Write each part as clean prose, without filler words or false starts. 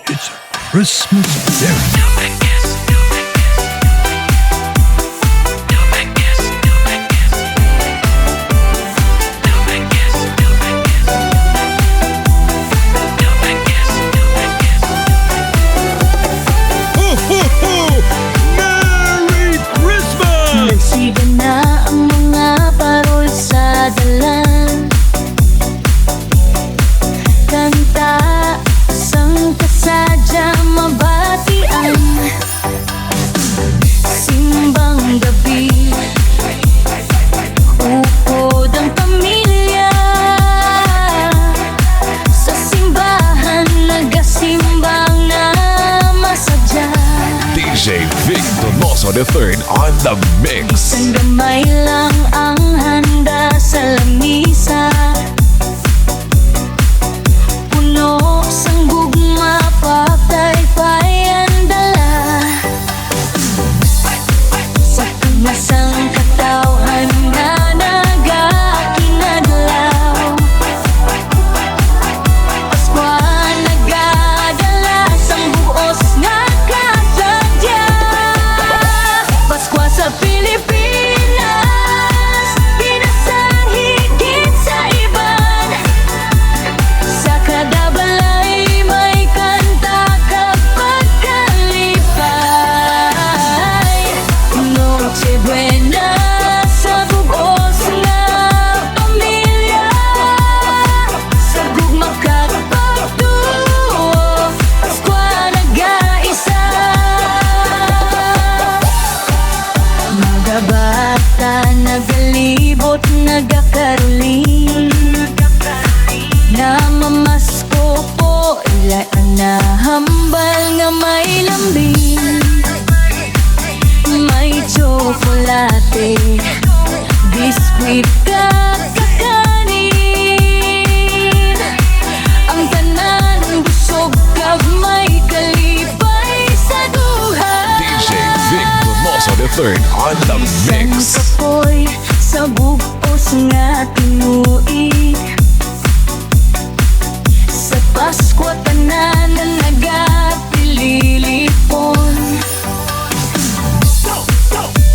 It's a Christmas berry. Merry Christmas! Nagsiga na ang mga parol sa dalan. Kanta sang kasadya mabatian. Simbang gabi, ukod ang pamilya. Sa simbahan nagasimbang na masadya. DjVicDonoso III on the mix. Isang gamay lang ang handa sa lamisa. Puno sang gugma, patay-pay ang dala. Sa tumasang katawhan na nagakinadlaw. Paskwa nagadala sang buos nga kasadya. Paskwa sa Pilipinas, pinasahigit sa iban. Sa kada balay may kanta kapag kalipay. Noche buena sa buos nga pamilya. Sa gugma kapagtuo, Paskwa nag-aisa. Mga bata nagalibot, nagakarolin. Namamasko po, ilaan na hambal nga may lambing. May tsokolate, biskwit kakanin. Ang tanan busog kag may kalipay sa duha. DjVicDonoso III on the Isang mix. kapoy sa bugos nga tinuig. Sa Paskwa tanan na nagapililipon.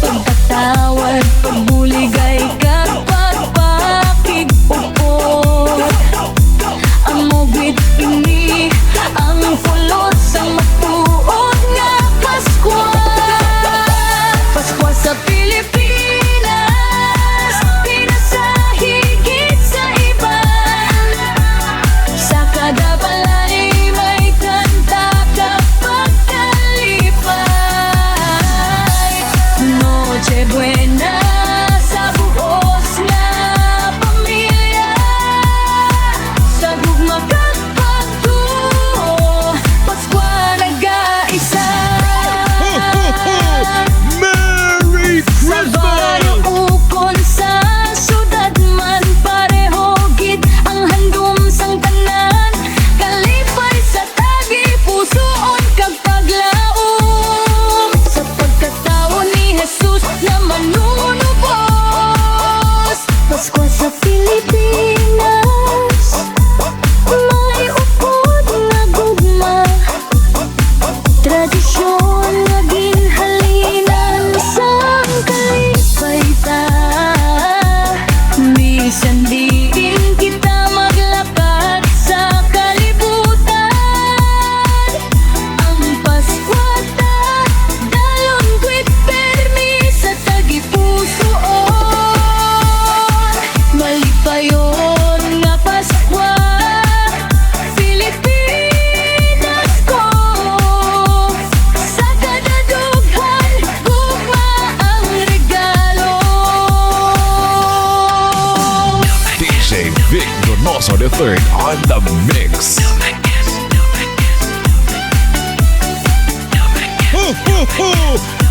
Pagkatawad, pagbuligay kapag pakigpupot. Ang mugit ini, ang pulot sa matuod nga Paskwa. Paskwa sa Pilipinas, pinasahigit sa iban. Sa kada balay may kanta kapag kalipay. Noche buena sa buos nga pamilya. Sa gugma kapagtuo, Paskwa nag-aisa. Merry Sa baryo Christmas! ukon sa syudad man, pareho gid ang handom sang tanan. Kalipay sa tagi, pusoon kag paglaom. Sa pagkatao ni Jesus na manunubos. Paskwa sa Pilipinas, may ukod nga gugma. Tradisyon nga ginhalinan sang kalipay ta. Bisan diin kita maglakad sa kalibutan. Ang Paskwa ta, dalon kwit permi sa tagipusoon. Malipayon nga Paskwa, Pilipinas ko. Sa kada dughan, gugma ang regalo. DjVicDonoso III on the mix. Ho, ho, ho!